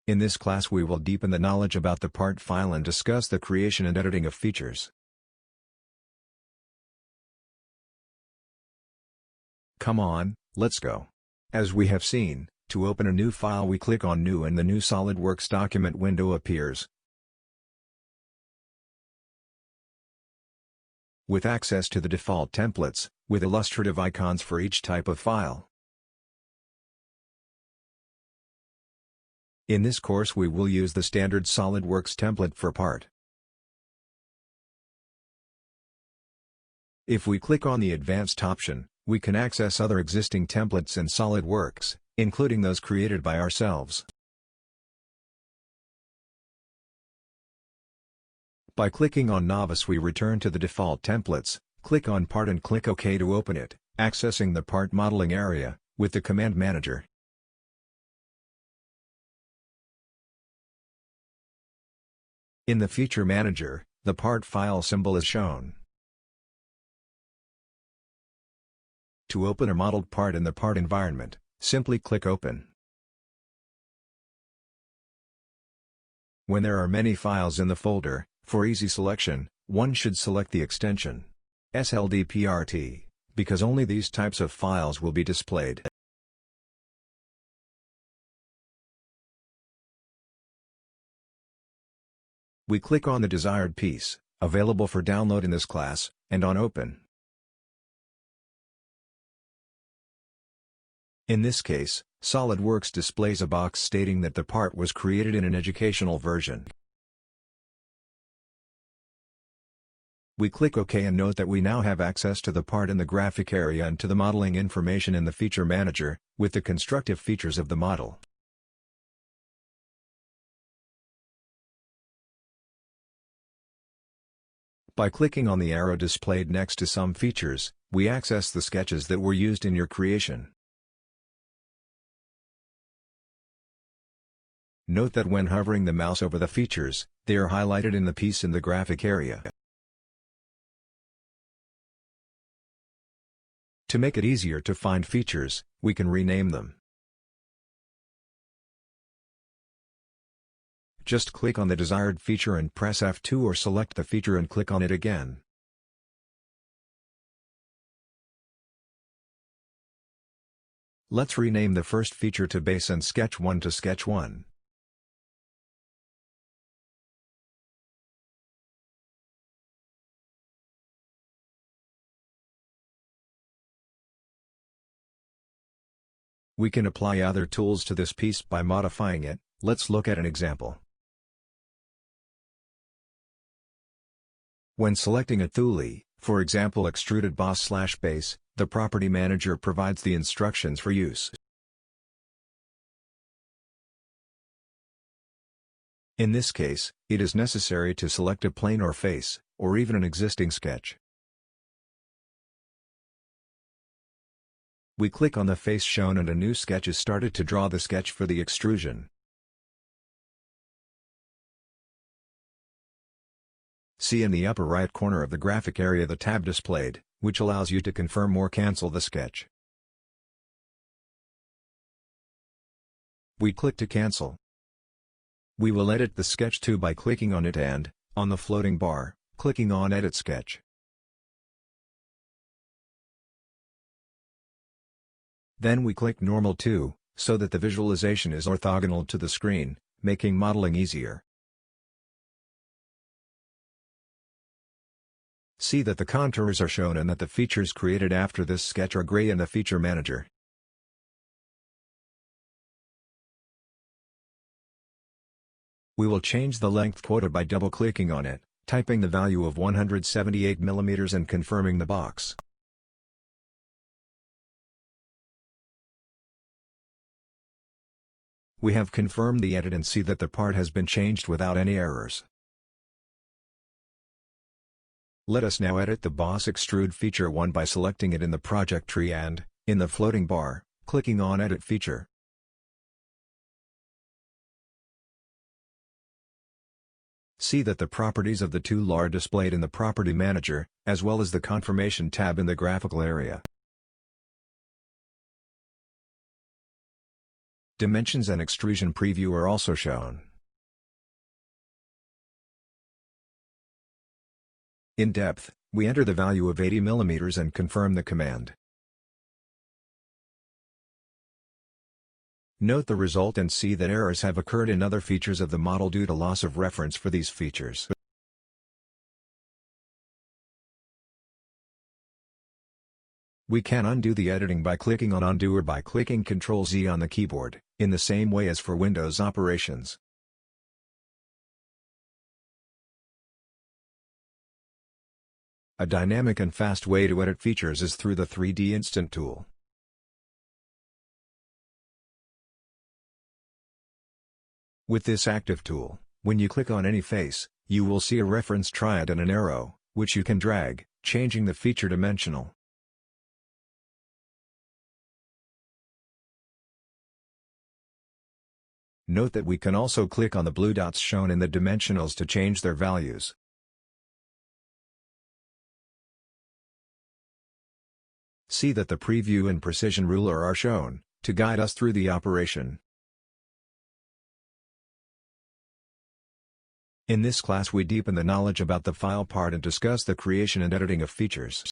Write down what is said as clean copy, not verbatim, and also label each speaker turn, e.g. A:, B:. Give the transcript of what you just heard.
A: In this class we will deepen the knowledge about the part file and discuss the creation and editing of features. Come on, let's go. As we have seen, to open a new file we click on New and the new SolidWorks document window appears. With access to the default templates, with illustrative icons for each type of file. In this course we will use the standard SolidWorks template for part. If we click on the Advanced option, we can access other existing templates in SolidWorks, including those created by ourselves. By clicking on Novice we return to the default templates, click on Part and click OK to open it, accessing the part modeling area, with the Command Manager. In the Feature Manager, the part file symbol is shown. To open a modeled part in the part environment, simply click Open. When there are many files in the folder, for easy selection, one should select the extension SLDPRT, because only these types of files will be displayed. We click on the desired piece, available for download in this class, and on Open. In this case, SolidWorks displays a box stating that the part was created in an educational version. We click OK and note that we now have access to the part in the graphic area and to the modeling information in the Feature Manager, with the constructive features of the model. By clicking on the arrow displayed next to some features, we access the sketches that were used in your creation. Note that when hovering the mouse over the features, they are highlighted in the piece in the graphic area. To make it easier to find features, we can rename them. Just click on the desired feature and press F2 or select the feature and click on it again. Let's rename the first feature to Base and Sketch 1 to Sketch 1. We can apply other tools to this piece by modifying it. Let's look at an example. When selecting a tool, for example Extruded Boss/Base, the Property Manager provides the instructions for use. In this case, it is necessary to select a plane or face, or even an existing sketch. We click on the face shown and a new sketch is started to draw the sketch for the extrusion. See in the upper right corner of the graphic area the tab displayed, which allows you to confirm or cancel the sketch. We click to cancel. We will edit the sketch too by clicking on it and, on the floating bar, clicking on Edit Sketch. Then we click Normal too, so that the visualization is orthogonal to the screen, making modeling easier. See that the contours are shown and that the features created after this sketch are gray in the Feature Manager. We will change the length quota by double-clicking on it, typing the value of 178 mm and confirming the box. We have confirmed the edit and see that the part has been changed without any errors. Let us now edit the Boss Extrude Feature 1 by selecting it in the project tree and, in the floating bar, clicking on Edit Feature. See that the properties of the tool are displayed in the Property Manager, as well as the Confirmation tab in the graphical area. Dimensions and extrusion preview are also shown. In depth, we enter the value of 80 mm and confirm the command. Note the result and see that errors have occurred in other features of the model due to loss of reference for these features. We can undo the editing by clicking on Undo or by clicking Ctrl-Z on the keyboard, in the same way as for Windows operations. A dynamic and fast way to edit features is through the 3D Instant tool. With this active tool, when you click on any face, you will see a reference triad and an arrow, which you can drag, changing the feature dimensional. Note that we can also click on the blue dots shown in the dimensionals to change their values. See that the preview and precision ruler are shown, to guide us through the operation. In this class we deepen the knowledge about the file part and discuss the creation and editing of features.